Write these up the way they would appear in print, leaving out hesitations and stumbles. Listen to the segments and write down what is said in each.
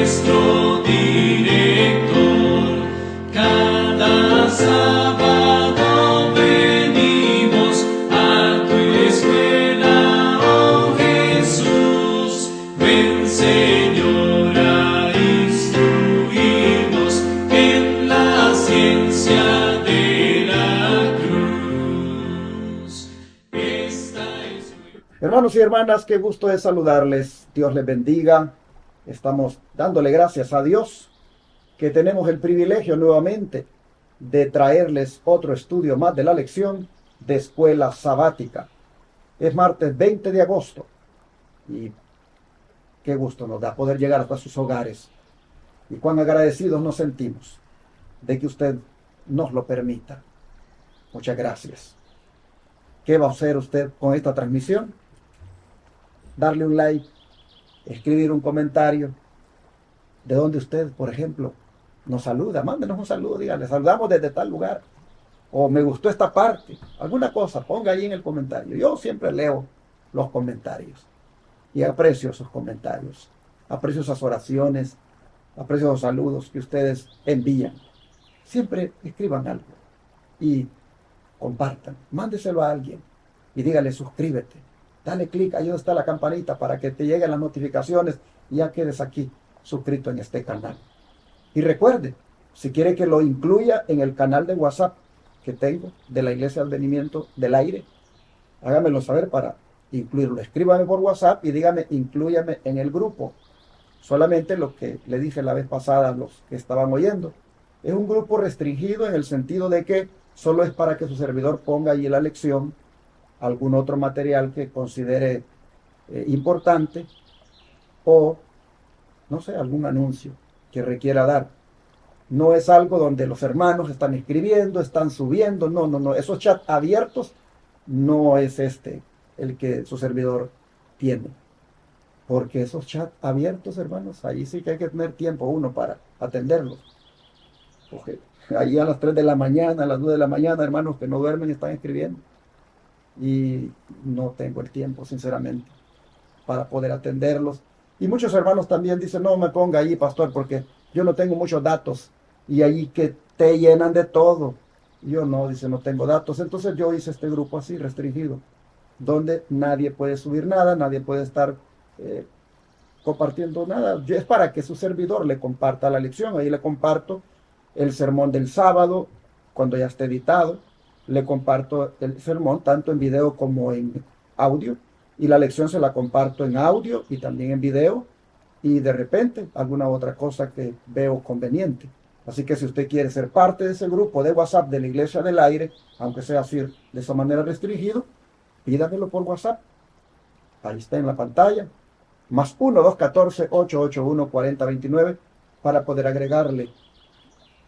nuestro director. Cada sábado venimos a tu escuela, oh Jesús. Ven, Señor, a instruirnos en la ciencia de la cruz. Hermanos y hermanas, qué gusto es saludarles. Dios les bendiga. Estamos dándole gracias a Dios que tenemos el privilegio nuevamente de traerles otro estudio más de la lección de escuela sabática. Es martes 20 de agosto y qué gusto nos da poder llegar hasta sus hogares. Y cuán agradecidos nos sentimos de que usted nos lo permita. Muchas gracias. ¿Qué va a hacer usted con esta transmisión? Darle un like, escribir un comentario de donde usted, por ejemplo, nos saluda. Mándenos un saludo, dígale, saludamos desde tal lugar, o me gustó esta parte, alguna cosa, ponga ahí en el comentario. Yo siempre leo los comentarios y aprecio sus comentarios, aprecio esas oraciones, aprecio los saludos que ustedes envían. Siempre escriban algo y compartan, mándeselo a alguien y dígale suscríbete. Dale clic ahí donde está la campanita para que te lleguen las notificaciones y ya quedes aquí suscrito en este canal. Y recuerde, si quiere que lo incluya en el canal de WhatsApp que tengo de la Iglesia del Advenimiento del Aire, hágamelo saber para incluirlo. Escríbame por WhatsApp y dígame, inclúyame en el grupo. Solamente lo que le dije la vez pasada a los que estaban oyendo. Es un grupo restringido en el sentido de que solo es para que su servidor ponga allí la lección, algún otro material que considere importante o, no sé, algún anuncio que requiera dar. No es algo donde los hermanos están escribiendo, están subiendo, no. Esos chats abiertos no es el que su servidor tiene. Porque esos chats abiertos, hermanos, ahí sí que hay que tener tiempo uno para atenderlos. Porque ahí a las 3 de la mañana, a las 2 de la mañana, hermanos que no duermen están escribiendo. Y no tengo el tiempo, sinceramente, para poder atenderlos. Y muchos hermanos también dicen, no me ponga ahí, pastor, porque yo no tengo muchos datos. Y ahí que te llenan de todo. Yo no, dice, no tengo datos. Entonces yo hice este grupo así, restringido, donde nadie puede subir nada, nadie puede estar compartiendo nada. Es para que su servidor le comparta la lección. Ahí le comparto el sermón del sábado, cuando ya esté editado. Le comparto el sermón tanto en video como en audio, y la lección se la comparto en audio y también en video, y de repente alguna otra cosa que veo conveniente. Así que si usted quiere ser parte de ese grupo de WhatsApp de la Iglesia del Aire, aunque sea así de esa manera restringido, pídamelo por WhatsApp. Ahí está en la pantalla, +1 214 881 4029, para poder agregarle,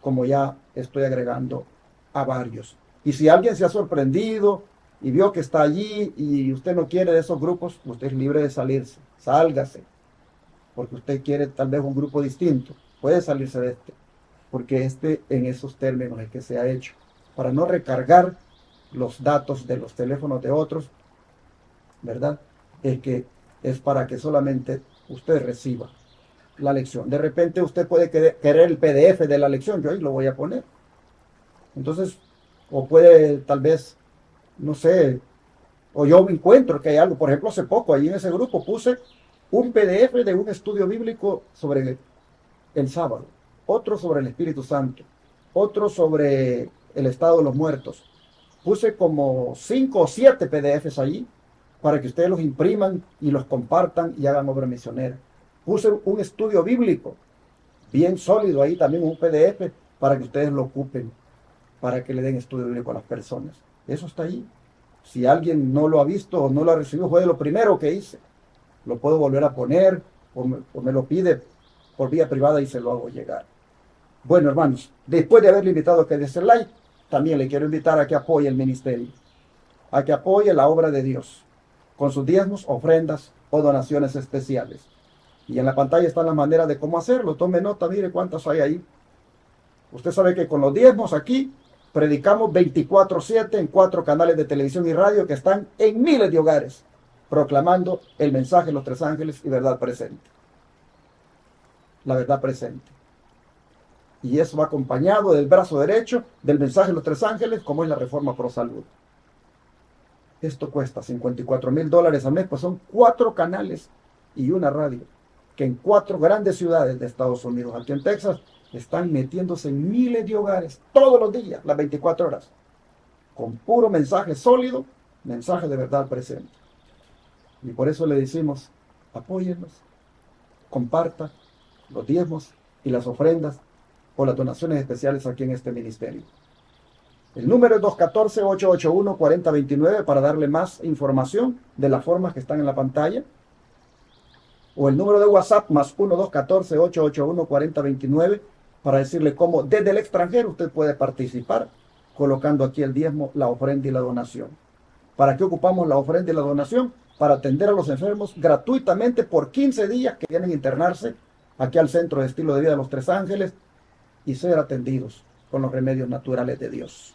como ya estoy agregando a varios. Y si alguien se ha sorprendido y vio que está allí y usted no quiere de esos grupos, usted es libre de salirse. Sálgase. Porque usted quiere tal vez un grupo distinto. Puede salirse de este. Porque en esos términos es que se ha hecho. Para no recargar los datos de los teléfonos de otros, ¿verdad? Es para que solamente usted reciba la lección. De repente usted puede querer el PDF de la lección. Yo ahí lo voy a poner. Entonces, o puede tal vez, no sé, o yo encuentro que hay algo. Por ejemplo, hace poco ahí en ese grupo puse un PDF de un estudio bíblico sobre el sábado, otro sobre el Espíritu Santo, otro sobre el estado de los muertos. Puse como 5 o 7 PDFs allí para que ustedes los impriman y los compartan y hagan obra misionera. Puse un estudio bíblico bien sólido ahí, también un PDF para que ustedes lo ocupen, para que le den estudio bíblico a las personas. Eso está ahí. Si alguien no lo ha visto o no lo ha recibido, fue de lo primero que hice. Lo puedo volver a poner o me lo pide por vía privada y se lo hago llegar. Bueno, hermanos, después de haberle invitado a que des el like, también le quiero invitar a que apoye el ministerio, a que apoye la obra de Dios, con sus diezmos, ofrendas o donaciones especiales. Y en la pantalla están las maneras de cómo hacerlo. Tome nota, mire cuántas hay ahí. Usted sabe que con los diezmos aquí predicamos 24/7 en 4 canales de televisión y radio que están en miles de hogares, proclamando el mensaje de los 3 ángeles y verdad presente. la verdad presente. Y eso va acompañado del brazo derecho del mensaje de los tres ángeles, como es la Reforma Pro Salud. Esto cuesta $54,000 al mes, pues son 4 canales y una radio, que en 4 grandes ciudades de Estados Unidos, aquí en Texas, están metiéndose en miles de hogares todos los días, las 24 horas, con puro mensaje sólido, mensaje de verdad presente. Y por eso le decimos, apóyennos, comparta los diezmos y las ofrendas o las donaciones especiales aquí en este ministerio. El número es 214-881-4029 para darle más información de las formas que están en la pantalla. O el número de WhatsApp más 1-214-881-4029 para decirle cómo desde el extranjero usted puede participar colocando aquí el diezmo, la ofrenda y la donación. ¿Para qué ocupamos la ofrenda y la donación? Para atender a los enfermos gratuitamente por 15 días que vienen a internarse aquí al Centro de Estilo de Vida de los Tres Ángeles y ser atendidos con los remedios naturales de Dios.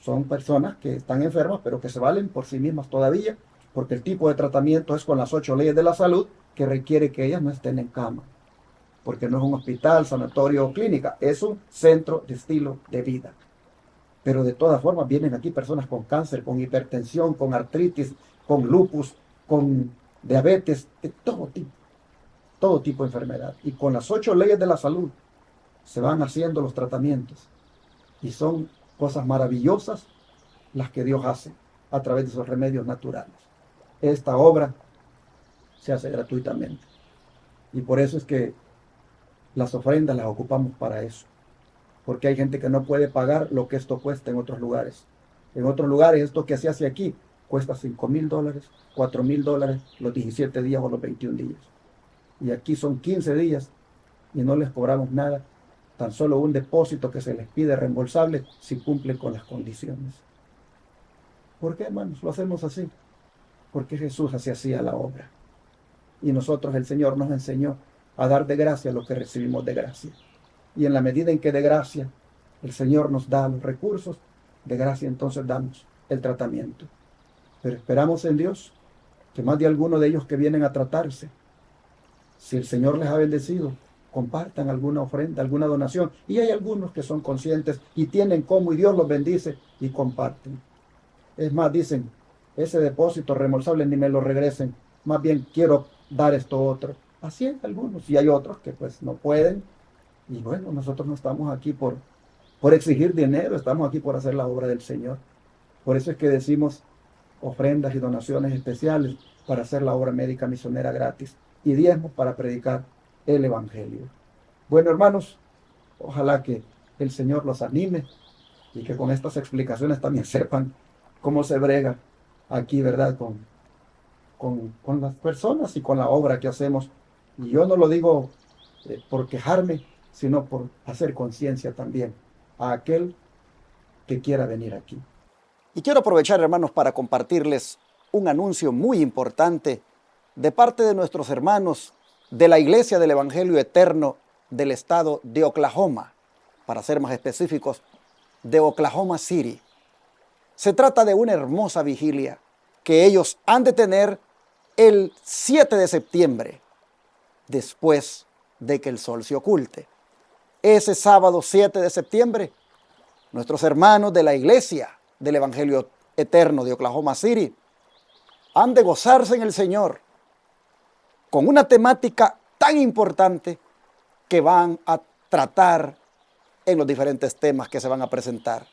Son personas que están enfermas, pero que se valen por sí mismas todavía, porque el tipo de tratamiento es con las 8 leyes de la salud que requiere que ellas no estén en cama, porque no es un hospital, sanatorio o clínica, es un centro de estilo de vida. Pero de todas formas vienen aquí personas con cáncer, con hipertensión, con artritis, con lupus, con diabetes, de todo tipo de enfermedad. Y con las 8 leyes de la salud se van haciendo los tratamientos. Y son cosas maravillosas las que Dios hace a través de esos remedios naturales. Esta obra se hace gratuitamente. Y por eso es que las ofrendas las ocupamos para eso. Porque hay gente que no puede pagar lo que esto cuesta en otros lugares. En otros lugares esto que se hace aquí cuesta $5,000, $4,000 los 17 días o los 21 días. Y aquí son 15 días y no les cobramos nada, tan solo un depósito que se les pide reembolsable si cumplen con las condiciones. ¿Por qué, hermanos? Lo hacemos así. Porque Jesús así hacía la obra. Y nosotros, el Señor nos enseñó a dar de gracia lo que recibimos de gracia. Y en la medida en que de gracia el Señor nos da los recursos, de gracia entonces damos el tratamiento. Pero esperamos en Dios que más de alguno de ellos que vienen a tratarse, si el Señor les ha bendecido, compartan alguna ofrenda, alguna donación. Y hay algunos que son conscientes y tienen cómo y Dios los bendice y comparten. Es más, dicen, ese depósito reembolsable ni me lo regresen, más bien quiero dar esto otro. Así hay algunos y hay otros que pues no pueden. Y bueno, nosotros no estamos aquí por exigir dinero, estamos aquí por hacer la obra del Señor. Por eso es que decimos ofrendas y donaciones especiales para hacer la obra médica misionera gratis y diezmos para predicar el Evangelio. Bueno, hermanos, ojalá que el Señor los anime y que con estas explicaciones también sepan cómo se brega aquí, ¿verdad? Con las personas y con la obra que hacemos. Y yo no lo digo por quejarme, sino por hacer conciencia también a aquel que quiera venir aquí. Y quiero aprovechar, hermanos, para compartirles un anuncio muy importante de parte de nuestros hermanos de la Iglesia del Evangelio Eterno del estado de Oklahoma, para ser más específicos, de Oklahoma City. Se trata de una hermosa vigilia que ellos han de tener el 7 de septiembre, después de que el sol se oculte. Ese sábado 7 de septiembre, nuestros hermanos de la Iglesia del Evangelio Eterno de Oklahoma City han de gozarse en el Señor con una temática tan importante que van a tratar en los diferentes temas que se van a presentar.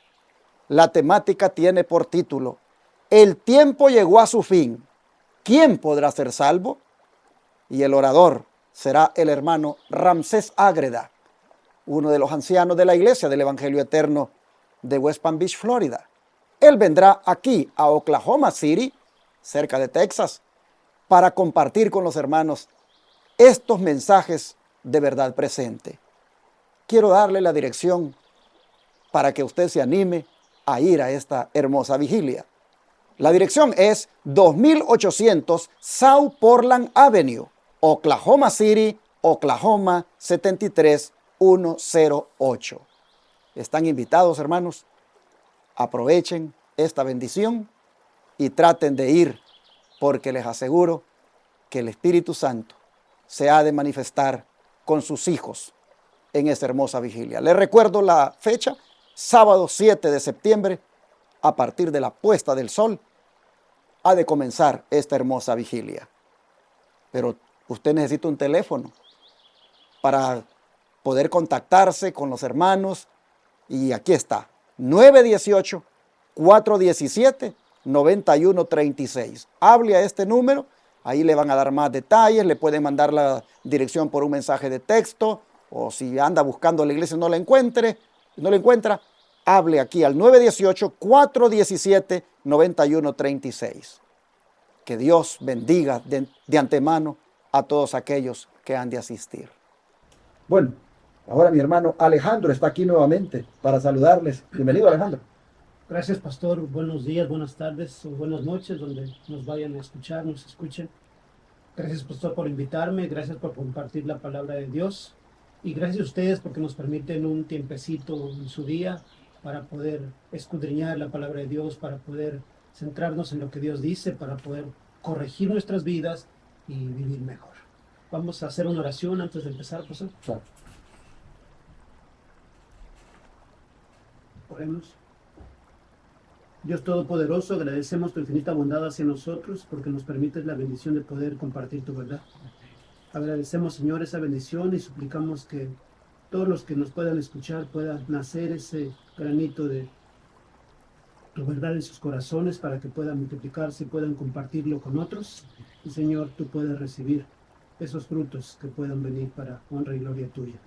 La temática tiene por título: El tiempo llegó a su fin. ¿Quién podrá ser salvo? Y el orador será el hermano Ramsés Ágreda, uno de los ancianos de la Iglesia del Evangelio Eterno de West Palm Beach, Florida. Él vendrá aquí a Oklahoma City, cerca de Texas, para compartir con los hermanos estos mensajes de verdad presente. Quiero darle la dirección para que usted se anime a ir a esta hermosa vigilia. La dirección es 2800 South Portland Avenue, Oklahoma City, Oklahoma 73108. Están invitados, hermanos. Aprovechen esta bendición y traten de ir, porque les aseguro que el Espíritu Santo se ha de manifestar con sus hijos en esta hermosa vigilia. Les recuerdo la fecha, sábado 7 de septiembre, a partir de la puesta del sol, ha de comenzar esta hermosa vigilia. Pero usted necesita un teléfono para poder contactarse con los hermanos, y aquí está, 918-417-9136. Hable a este número, ahí le van a dar más detalles, le pueden mandar la dirección por un mensaje de texto, o si anda buscando la iglesia y no la encuentra, hable aquí al 918-417-9136. Que Dios bendiga de antemano a todos aquellos que han de asistir. Bueno, ahora mi hermano Alejandro está aquí nuevamente para saludarles. Bienvenido, Alejandro. Gracias, pastor. Buenos días, buenas tardes o buenas noches, donde nos vayan a escuchar, nos escuchen. Gracias, pastor, por invitarme. Gracias por compartir la palabra de Dios. Y gracias a ustedes porque nos permiten un tiempecito en su día para poder escudriñar la palabra de Dios, para poder centrarnos en lo que Dios dice, para poder corregir nuestras vidas y vivir mejor. Vamos a hacer una oración antes de empezar, pastor. Claro. Oremos. Dios Todopoderoso, agradecemos tu infinita bondad hacia nosotros porque nos permites la bendición de poder compartir tu verdad. Agradecemos, Señor, esa bendición y suplicamos que todos los que nos puedan escuchar puedan nacer ese granito de tu verdad en sus corazones para que puedan multiplicarse y puedan compartirlo con otros. Y, Señor, tú puedas recibir esos frutos que puedan venir para honra y gloria tuya.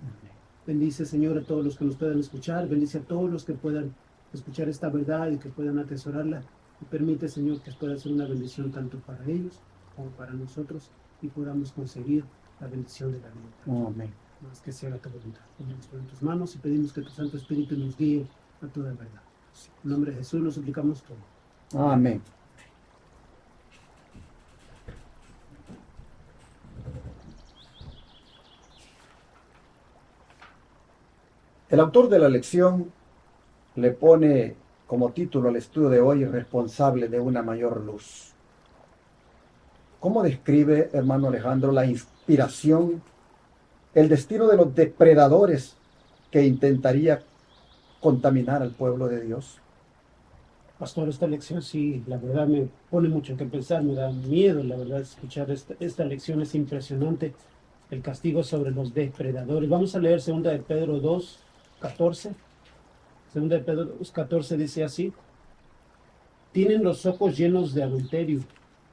Bendice, Señor, a todos los que nos puedan escuchar. Bendice a todos los que puedan escuchar esta verdad y que puedan atesorarla. Y permite, Señor, que pueda ser una bendición tanto para ellos como para nosotros y podamos conseguir la bendición de la vida. Amén. Más que sea tu voluntad. Ponemos en tus manos y pedimos que tu Santo Espíritu nos guíe a toda verdad. En nombre de Jesús lo suplicamos todo. Amén. El autor de la lección le pone como título al estudio de hoy: responsable de una mayor luz. ¿Cómo describe, hermano Alejandro, la inspiración, el destino de los depredadores que intentaría contaminar al pueblo de Dios? Pastor, esta lección sí, la verdad me pone mucho que pensar, me da miedo, la verdad, escuchar esta lección es impresionante, el castigo sobre los depredadores. Vamos a leer 2 de Pedro 2, 14. 2 de Pedro 2, 14 dice así: tienen los ojos llenos de adulterio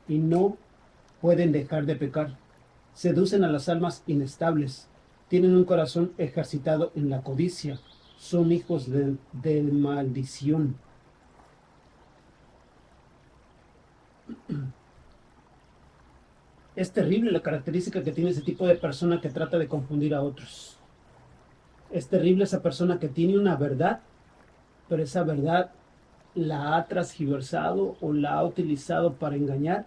y no pueden dejar de pecar. Seducen a las almas inestables. Tienen un corazón ejercitado en la codicia. Son hijos de maldición. Es terrible la característica que tiene ese tipo de persona que trata de confundir a otros. Es terrible esa persona que tiene una verdad, pero esa verdad la ha transgiversado o la ha utilizado para engañar,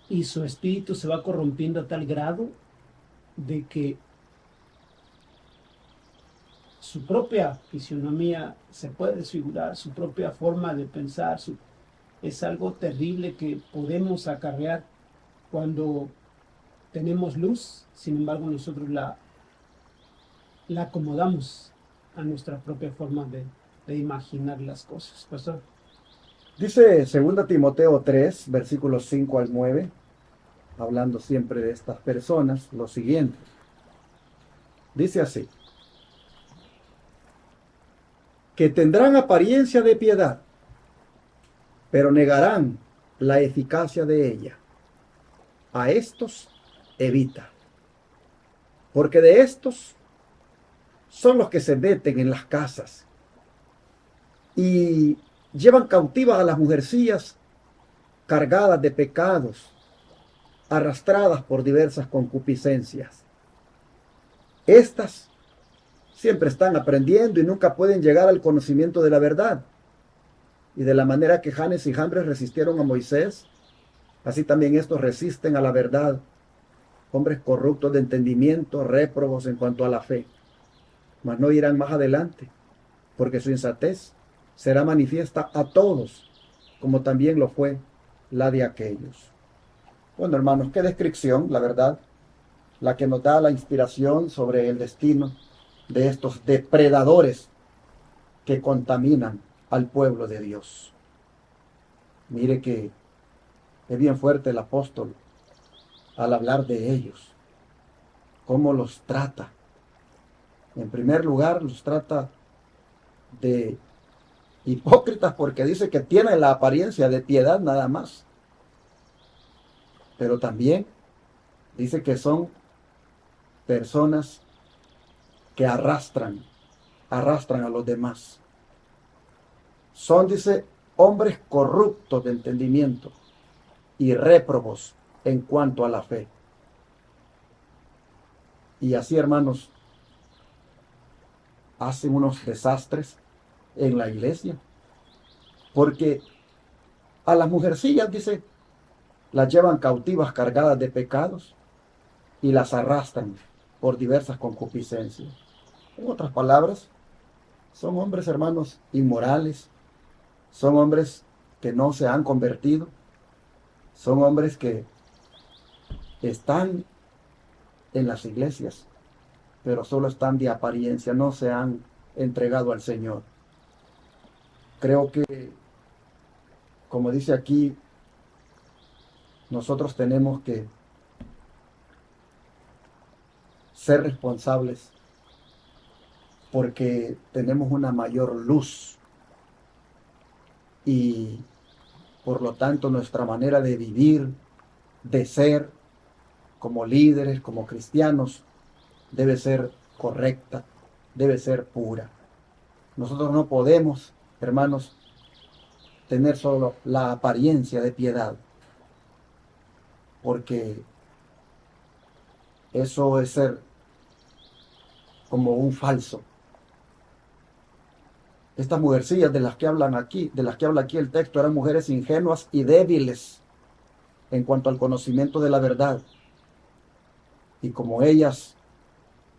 y su espíritu se va corrompiendo a tal grado de que su propia fisionomía se puede desfigurar, su propia forma de pensar, es algo terrible que podemos acarrear cuando tenemos luz. Sin embargo, nosotros la acomodamos a nuestra propia forma de imaginar las cosas. Pastor. Dice 2 Timoteo 3, versículos 5 al 9, hablando siempre de estas personas, lo siguiente. Dice así: que tendrán apariencia de piedad, pero negarán la eficacia de ella. A estos evita, porque de estos son los que se meten en las casas y llevan cautivas a las mujercillas cargadas de pecados, arrastradas por diversas concupiscencias. Estas siempre están aprendiendo y nunca pueden llegar al conocimiento de la verdad. Y de la manera que Janes y Jambres resistieron a Moisés, así también estos resisten a la verdad, hombres corruptos de entendimiento, réprobos en cuanto a la fe. Mas no irán más adelante, porque su insatez será manifiesta a todos, como también lo fue la de aquellos. Bueno, hermanos, qué descripción, la verdad, la que nos da la inspiración sobre el destino de estos depredadores que contaminan al pueblo de Dios. Mire que es bien fuerte el apóstol al hablar de ellos, cómo los trata. En primer lugar, los trata de hipócritas porque dice que tienen la apariencia de piedad nada más. Pero también dice que son personas que arrastran a los demás. Son, dice, hombres corruptos de entendimiento y réprobos en cuanto a la fe. Y así, hermanos, hacen unos desastres en la iglesia. Porque a las mujercillas, dice, las llevan cautivas cargadas de pecados y las arrastran por diversas concupiscencias. En otras palabras, son hombres, hermanos, inmorales, son hombres que no se han convertido, son hombres que están en las iglesias, pero solo están de apariencia, no se han entregado al Señor. Creo que, como dice aquí, nosotros tenemos que ser responsables porque tenemos una mayor luz y por lo tanto nuestra manera de vivir, de ser como líderes, como cristianos, debe ser correcta, debe ser pura. Nosotros no podemos, hermanos, tener solo la apariencia de piedad, porque eso es ser como un falso. Estas mujercillas de las que habla aquí el texto, eran mujeres ingenuas y débiles en cuanto al conocimiento de la verdad. Y como ellas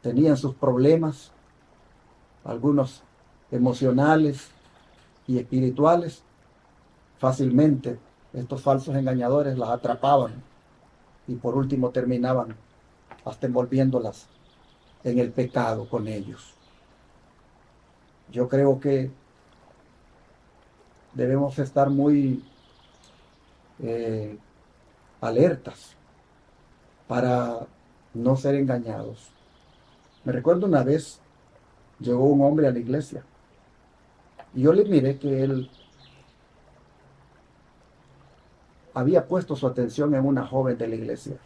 tenían sus problemas, algunos emocionales y espirituales, fácilmente estos falsos engañadores las atrapaban y por último terminaban hasta envolviéndolas en el pecado con ellos. Yo creo que debemos estar muy alertas para no ser engañados. Me recuerdo una vez llegó un hombre a la iglesia y yo le miré que él había puesto su atención en una joven de la iglesia.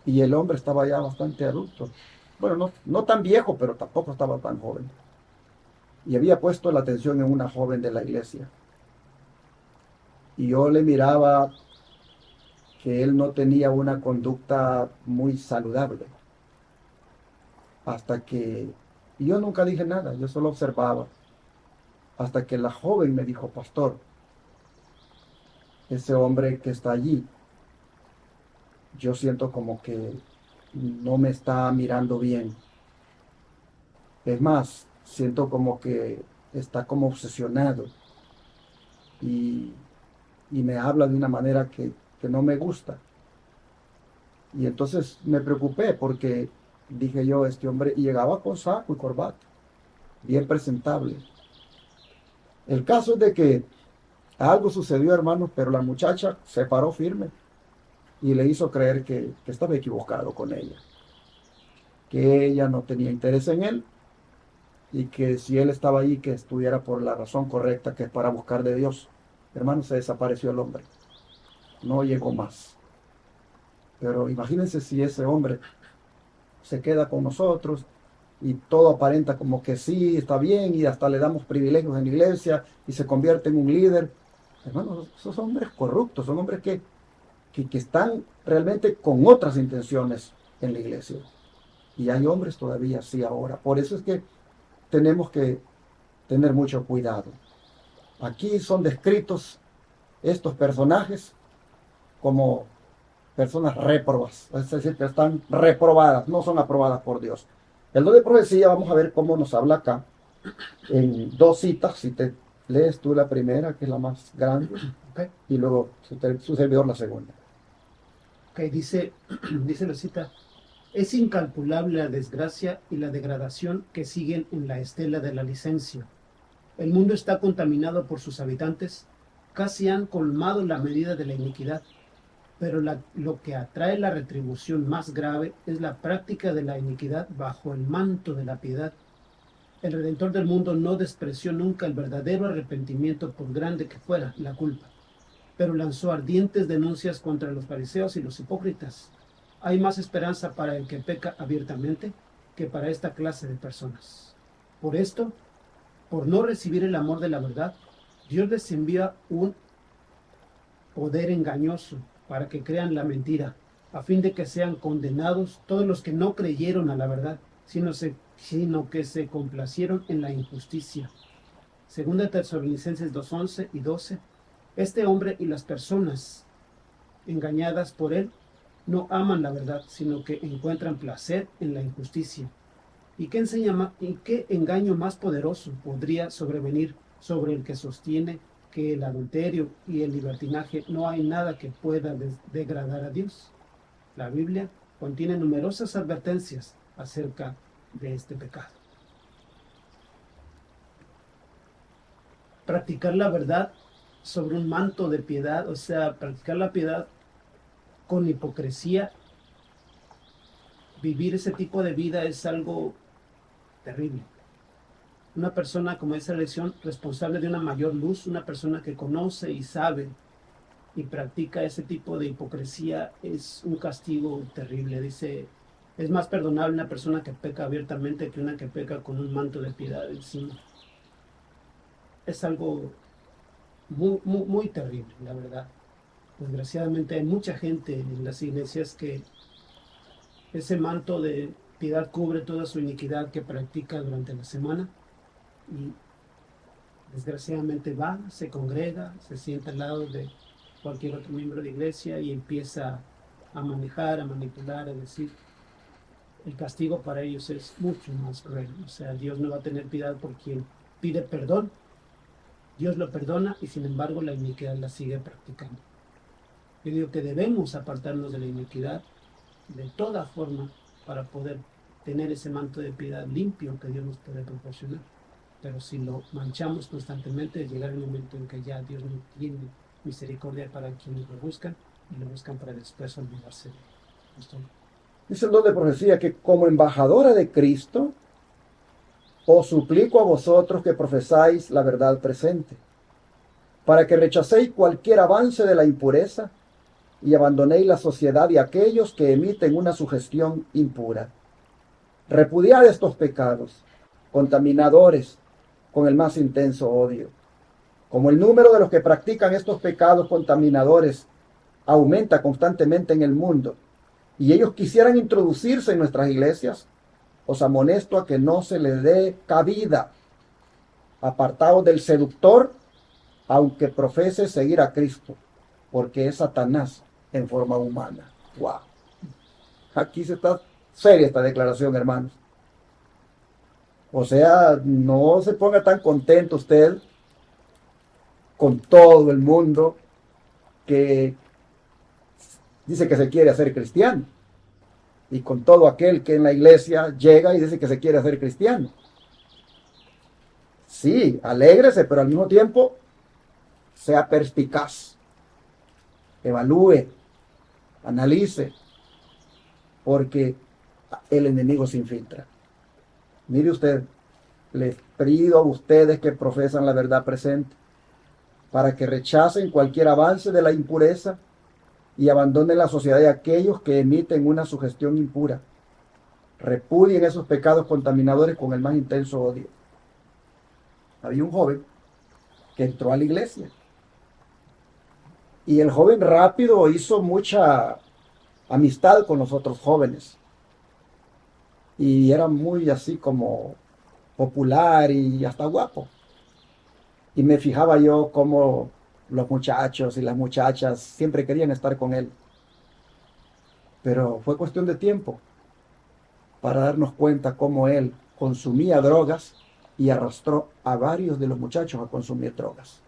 Y el hombre estaba ya bastante adulto. Bueno, no tan viejo, pero tampoco estaba tan joven. Y había puesto la atención en una joven de la iglesia. Y yo le miraba que él no tenía una conducta muy saludable. Hasta que yo nunca dije nada, yo solo observaba. Hasta que la joven me dijo, pastor, ese hombre que está allí, yo siento como que no me está mirando bien. Es más, siento como que está como obsesionado y me habla de una manera que no me gusta. Y entonces me preocupé porque dije yo, este hombre, y llegaba con saco y corbata, bien presentable. El caso es de que algo sucedió, hermanos, pero la muchacha se paró firme y le hizo creer que estaba equivocado con ella, que ella no tenía interés en él y que si él estaba ahí, que estuviera por la razón correcta, que es para buscar de Dios. Hermanos, se desapareció el hombre, no llegó más. Pero imagínense si ese hombre se queda con nosotros y todo aparenta como que sí, está bien y hasta le damos privilegios en la iglesia y se convierte en un líder. Hermanos, esos son hombres corruptos, son hombres que están realmente con otras intenciones en la iglesia. Y hay hombres todavía así ahora. Por eso es que tenemos que tener mucho cuidado. Aquí son descritos estos personajes como personas réprobas, es decir, que están reprobadas, no son aprobadas por Dios. El don de profecía, vamos a ver cómo nos habla acá, en dos citas. Si te lees tú la primera, que es la más grande, okay, y luego su servidor la segunda. Que dice, dice la cita, es incalculable la desgracia y la degradación que siguen en la estela de la licencia. El mundo está contaminado por sus habitantes, casi han colmado la medida de la iniquidad, pero lo que atrae la retribución más grave es la práctica de la iniquidad bajo el manto de la piedad. El Redentor del mundo no despreció nunca el verdadero arrepentimiento por grande que fuera la culpa, pero lanzó ardientes denuncias contra los fariseos y los hipócritas. Hay más esperanza para el que peca abiertamente que para esta clase de personas. Por esto, por no recibir el amor de la verdad, Dios les envía un poder engañoso para que crean la mentira, a fin de que sean condenados todos los que no creyeron a la verdad, sino que se complacieron en la injusticia. Segunda Tesalonicenses 2:11 y 12. Este hombre y las personas engañadas por él no aman la verdad, sino que encuentran placer en la injusticia. ¿Y qué engaño más poderoso podría sobrevenir sobre el que sostiene que el adulterio y el libertinaje no hay nada que pueda degradar a Dios? La Biblia contiene numerosas advertencias acerca de este pecado. Practicar la verdad sobre un manto de piedad, o sea, practicar la piedad con hipocresía, vivir ese tipo de vida es algo terrible. Una persona como esa elección responsable de una mayor luz, una persona que conoce y sabe y practica ese tipo de hipocresía, es un castigo terrible. Dice, es más perdonable una persona que peca abiertamente que una que peca con un manto de piedad encima. Es algo muy terrible, la verdad. Desgraciadamente hay mucha gente en las iglesias que ese manto de piedad cubre toda su iniquidad que practica durante la semana y desgraciadamente va, se congrega, se sienta al lado de cualquier otro miembro de iglesia y empieza a manejar, a manipular, a decir. El castigo para ellos es mucho más cruel. O sea, Dios no va a tener piedad por quien pide perdón. Dios lo perdona y sin embargo la iniquidad la sigue practicando. Yo digo que debemos apartarnos de la iniquidad de toda forma para poder tener ese manto de piedad limpio que Dios nos puede proporcionar. Pero si lo manchamos constantemente, llegará el momento en que ya Dios no tiene misericordia para quienes lo buscan y lo buscan para después olvidarse de él. Dice el don de profecía que como embajadora de Cristo, os suplico a vosotros que profesáis la verdad presente, para que rechacéis cualquier avance de la impureza y abandonéis la sociedad de aquellos que emiten una sugestión impura. Repudiad estos pecados, contaminadores, con el más intenso odio. Como el número de los que practican estos pecados contaminadores aumenta constantemente en el mundo, y ellos quisieran introducirse en nuestras iglesias, os amonesto a que no se les dé cabida. Apartaos del seductor, aunque profese seguir a Cristo, porque es Satanás en forma humana. ¡Wow! Aquí se está seria esta declaración, hermanos. O sea, no se ponga tan contento usted con todo el mundo que dice que se quiere hacer cristiano, y con todo aquel que en la iglesia llega y dice que se quiere hacer cristiano. Sí, alégrese, pero al mismo tiempo sea perspicaz, evalúe, analice, porque el enemigo se infiltra. Mire usted, les pido a ustedes que profesan la verdad presente, para que rechacen cualquier avance de la impureza y abandonen la sociedad de aquellos que emiten una sugestión impura. Repudien esos pecados contaminadores con el más intenso odio. Había un joven que entró a la iglesia y el joven rápido hizo mucha amistad con los otros jóvenes y era muy así como popular y hasta guapo. Y me fijaba yo cómo los muchachos y las muchachas siempre querían estar con él. Pero fue cuestión de tiempo para darnos cuenta cómo él consumía drogas y arrastró a varios de los muchachos a consumir drogas.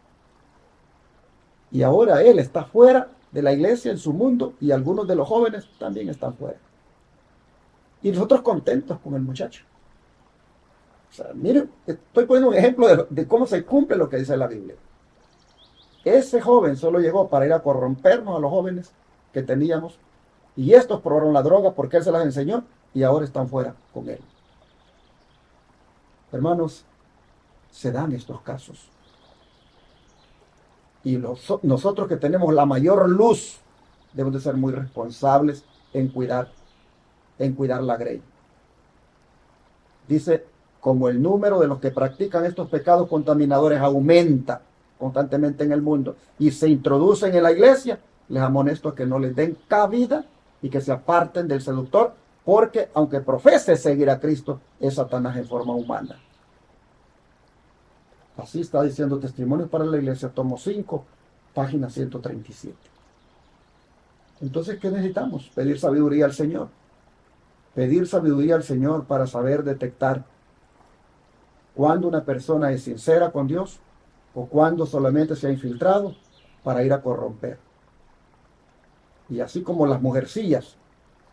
Y ahora él está fuera de la iglesia en su mundo y algunos de los jóvenes también están fuera. Y nosotros contentos con el muchacho. O sea, miren, estoy poniendo un ejemplo de cómo se cumple lo que dice la Biblia. Ese joven solo llegó para ir a corrompernos a los jóvenes que teníamos, y estos probaron la droga porque él se las enseñó y ahora están fuera con él. Hermanos, se dan estos casos. Y nosotros que tenemos la mayor luz, debemos de ser muy responsables en cuidar la grey. Dice, como el número de los que practican estos pecados contaminadores aumenta constantemente en el mundo y se introducen en la iglesia, les amonesto a que no les den cabida y que se aparten del seductor, porque aunque profese seguir a Cristo, es Satanás en forma humana. Así está diciendo Testimonios para la Iglesia, tomo 5, página 137. Entonces, ¿qué necesitamos? Pedir sabiduría al Señor. Pedir sabiduría al Señor para saber detectar cuando una persona es sincera con Dios o cuando solamente se ha infiltrado para ir a corromper. Y así como las mujercillas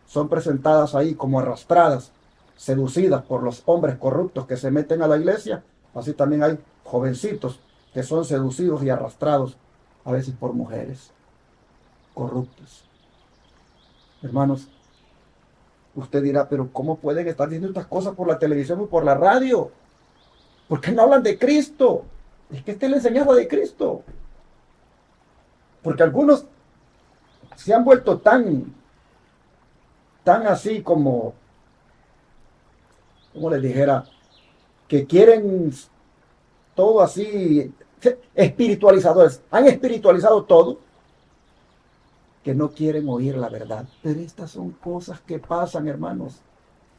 son presentadas ahí como arrastradas, seducidas por los hombres corruptos que se meten a la iglesia, así también hay jovencitos que son seducidos y arrastrados a veces por mujeres corruptas. Hermanos, usted dirá, pero ¿cómo pueden estar diciendo estas cosas por la televisión y por la radio? ¿Por qué no hablan de Cristo? Es que esta es la enseñanza de Cristo. Porque algunos se han vuelto tan así como les dijera, que quieren todo así, espiritualizadores. Han espiritualizado todo, que no quieren oír la verdad. Pero estas son cosas que pasan, hermanos.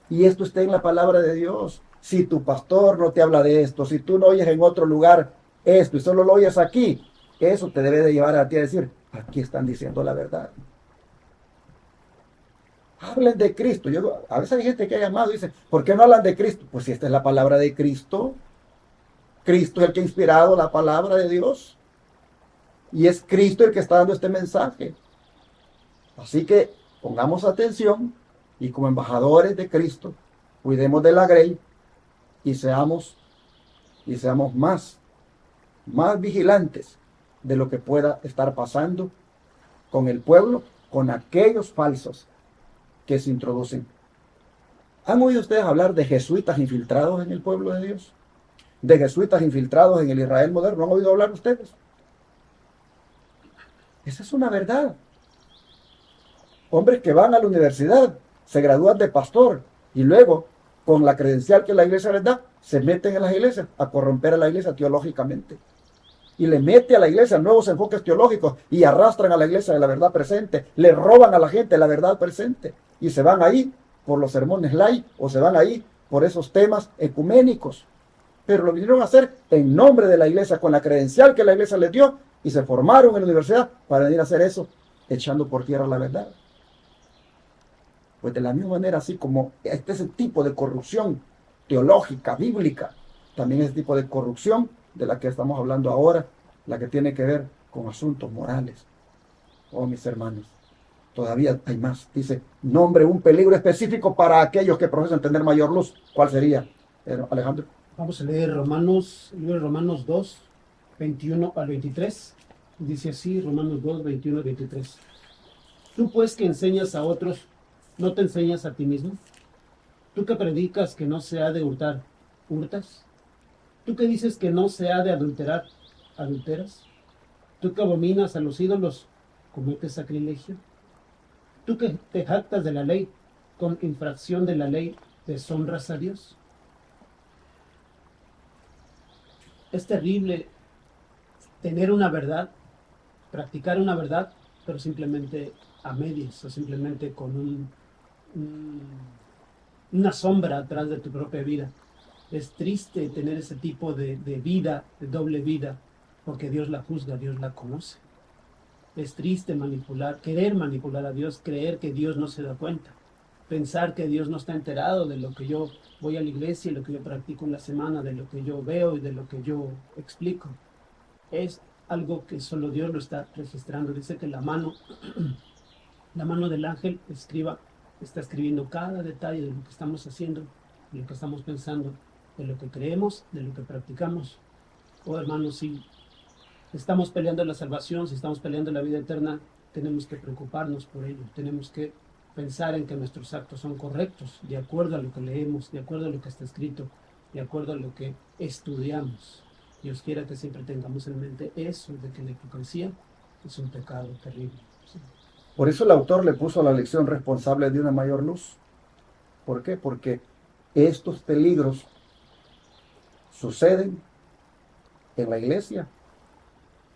Y esto está en la palabra de Dios. Si tu pastor no te habla de esto, si tú no oyes en otro lugar esto y solo lo oyes aquí, eso te debe de llevar a ti a decir, aquí están diciendo la verdad. Hablen de Cristo. A veces hay gente que ha llamado y dice, ¿por qué no hablan de Cristo? Pues si esta es la palabra de Cristo. Cristo es el que ha inspirado la palabra de Dios. Y es Cristo el que está dando este mensaje. Así que pongamos atención y como embajadores de Cristo, cuidemos de la grey y seamos más vigilantes de lo que pueda estar pasando con el pueblo, con aquellos falsos que se introducen. ¿Han oído ustedes hablar de jesuitas infiltrados en el pueblo de Dios? ¿De jesuitas infiltrados en el Israel moderno? ¿Han oído hablar ustedes? Esa es una verdad. Hombres que van a la universidad, se gradúan de pastor y luego, con la credencial que la iglesia les da, se meten en las iglesias a corromper a la iglesia teológicamente. Y le mete a la iglesia nuevos enfoques teológicos y arrastran a la iglesia de la verdad presente, le roban a la gente la verdad presente y se van ahí por los sermones light o se van ahí por esos temas ecuménicos. Pero lo vinieron a hacer en nombre de la iglesia, con la credencial que la iglesia les dio, y se formaron en la universidad para venir a hacer eso, echando por tierra la verdad. Pues de la misma manera, así como ese tipo de corrupción teológica, bíblica, también ese tipo de corrupción de la que estamos hablando ahora, la que tiene que ver con asuntos morales. Oh, mis hermanos, todavía hay más. Dice, nombre un peligro específico para aquellos que profesan tener mayor luz. ¿Cuál sería, Alejandro? Vamos a leer Romanos 2, 21 al 23. Dice así, Romanos 2, 21 al 23. Tú pues que enseñas a otros, ¿no te enseñas a ti mismo? Tú que predicas que no se ha de hurtar, ¿hurtas? Tú que dices que no se ha de adulterar, ¿adulteras? Tú que abominas a los ídolos, ¿cometes sacrilegio? Tú que te jactas de la ley, con infracción de la ley, ¿deshonras a Dios? Es terrible tener una verdad, practicar una verdad, pero simplemente a medias o simplemente con una sombra atrás de tu propia vida. Es triste tener ese tipo de vida, de doble vida, porque Dios la juzga, Dios la conoce. Es triste querer manipular a Dios, creer que Dios no se da cuenta, pensar que Dios no está enterado de lo que yo voy a la iglesia, y lo que yo practico en la semana, de lo que yo veo y de lo que yo explico. Es algo que solo Dios lo está registrando. Dice que la mano del ángel está escribiendo cada detalle de lo que estamos haciendo, de lo que estamos pensando, de lo que creemos, de lo que practicamos. Oh hermanos, si estamos peleando la salvación, si estamos peleando la vida eterna, tenemos que preocuparnos por ello, tenemos que pensar en que nuestros actos son correctos, de acuerdo a lo que leemos, de acuerdo a lo que está escrito, de acuerdo a lo que estudiamos. Dios quiera que siempre tengamos en mente eso, de que la hipocresía es un pecado terrible. ¿Sí? Por eso el autor le puso a la lección responsable de una mayor luz. ¿Por qué? Porque estos peligros suceden en la iglesia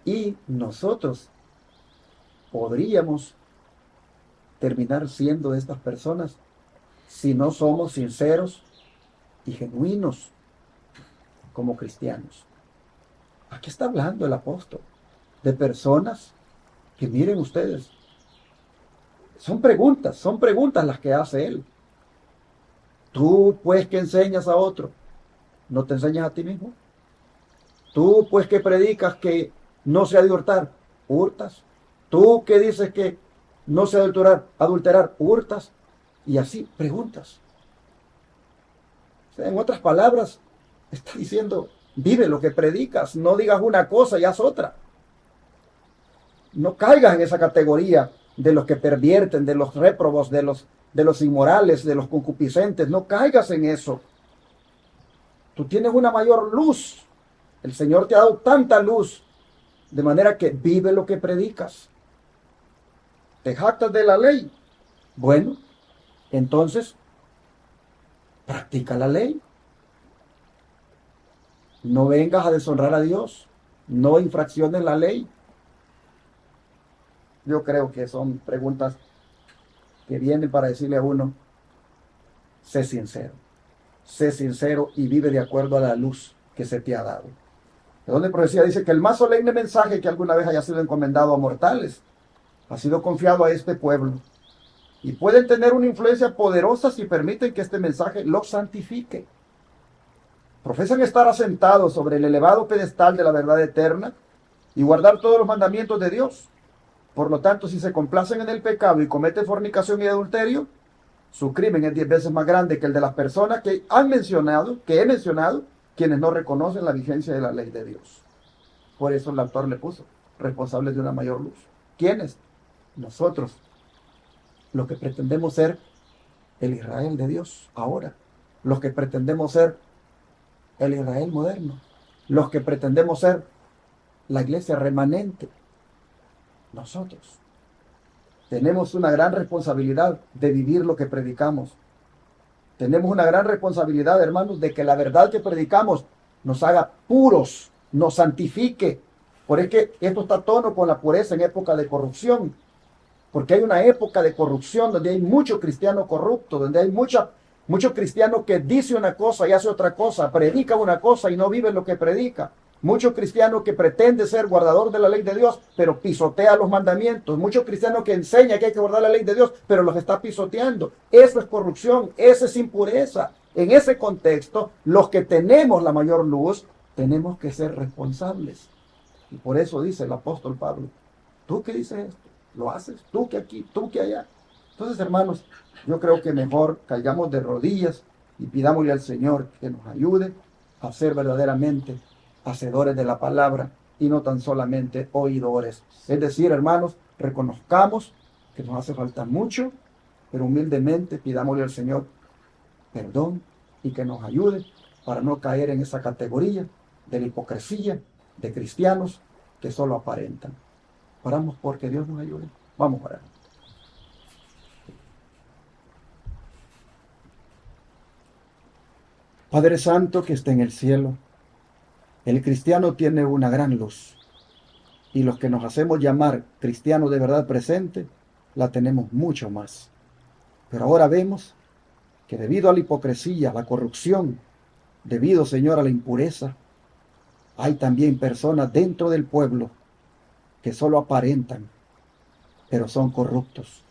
y nosotros podríamos terminar siendo estas personas si no somos sinceros y genuinos como cristianos. Aquí está hablando el apóstol de personas que, miren ustedes, son preguntas las que hace él. Tú pues que enseñas a otro, ¿no te enseñas a ti mismo? Tú pues que predicas que no se ha de hurtar, hurtas. Tú que dices que no se ha de adulterar, hurtas. Y así, preguntas. O sea, en otras palabras, está diciendo, vive lo que predicas, no digas una cosa y haz otra. No caigas en esa categoría de los que pervierten, de los réprobos, de los inmorales, de los concupiscentes. No caigas en eso. Tú tienes una mayor luz. El Señor te ha dado tanta luz, de manera que vive lo que predicas. ¿Te jactas de la ley? Bueno, entonces, practica la ley. No vengas a deshonrar a Dios. No infracciones la ley. Yo creo que son preguntas que vienen para decirle a uno, sé sincero y vive de acuerdo a la luz que se te ha dado. De donde profecía dice que el más solemne mensaje que alguna vez haya sido encomendado a mortales ha sido confiado a este pueblo. Y pueden tener una influencia poderosa si permiten que este mensaje los santifique. Profesan estar asentados sobre el elevado pedestal de la verdad eterna y guardar todos los mandamientos de Dios. Por lo tanto, si se complacen en el pecado y cometen fornicación y adulterio, su crimen es 10 veces más grande que el de las personas que he mencionado, quienes no reconocen la vigencia de la ley de Dios. Por eso el autor le puso responsables de una mayor luz. ¿Quiénes? Nosotros, los que pretendemos ser el Israel de Dios ahora, los que pretendemos ser el Israel moderno, los que pretendemos ser la iglesia remanente. Nosotros tenemos una gran responsabilidad de vivir lo que predicamos. Tenemos una gran responsabilidad, hermanos, de que la verdad que predicamos nos haga puros, nos santifique. Por eso que esto está a tono con la pureza en época de corrupción. Porque hay una época de corrupción donde hay mucho cristiano corrupto, donde hay mucho cristiano que dice una cosa y hace otra cosa, predica una cosa y no vive lo que predica. Mucho cristiano que pretende ser guardador de la ley de Dios, pero pisotea los mandamientos. Mucho cristiano que enseña que hay que guardar la ley de Dios, pero los está pisoteando. Eso es corrupción, eso es impureza. En ese contexto, los que tenemos la mayor luz, tenemos que ser responsables. Y por eso dice el apóstol Pablo, ¿tú qué dices esto? ¿Lo haces? ¿Tú que aquí? ¿Tú que allá? Entonces, hermanos, yo creo que mejor caigamos de rodillas y pidámosle al Señor que nos ayude a ser verdaderamente hacedores de la palabra y no tan solamente oidores. Es decir, hermanos, reconozcamos que nos hace falta mucho, pero humildemente pidámosle al Señor perdón y que nos ayude para no caer en esa categoría de la hipocresía de cristianos que solo aparentan. Oramos porque Dios nos ayude. Vamos a orar. Padre Santo que está en el cielo, el cristiano tiene una gran luz y los que nos hacemos llamar cristianos de verdad presente, la tenemos mucho más. Pero ahora vemos que debido a la hipocresía, a la corrupción, debido, Señor, a la impureza, hay también personas dentro del pueblo que solo aparentan, pero son corruptos,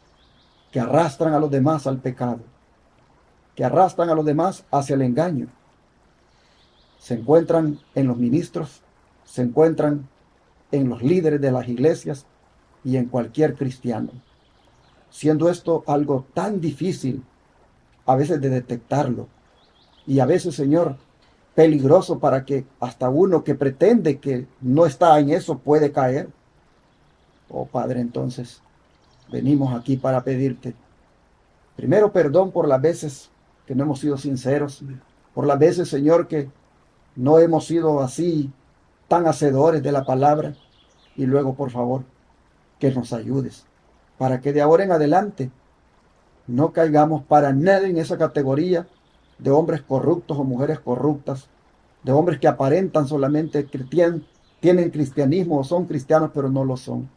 que arrastran a los demás al pecado, que arrastran a los demás hacia el engaño. Se encuentran en los ministros, se encuentran en los líderes de las iglesias y en cualquier cristiano. Siendo esto algo tan difícil a veces de detectarlo y a veces, Señor, peligroso para que hasta uno que pretende que no está en eso puede caer. Oh Padre, entonces venimos aquí para pedirte primero perdón por las veces que no hemos sido sinceros, por las veces, Señor, que no hemos sido así tan hacedores de la palabra, y luego, por favor, que nos ayudes para que de ahora en adelante no caigamos para nada en esa categoría de hombres corruptos o mujeres corruptas, de hombres que aparentan solamente tienen cristianismo o son cristianos, pero no lo son.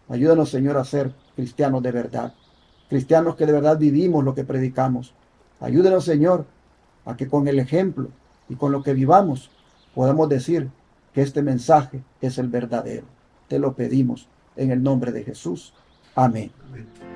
Ayúdanos, Señor, a ser cristianos de verdad, cristianos que de verdad vivimos lo que predicamos. Ayúdanos, Señor, a que con el ejemplo y con lo que vivamos podamos decir que este mensaje es el verdadero. Te lo pedimos en el nombre de Jesús. Amén. Amén.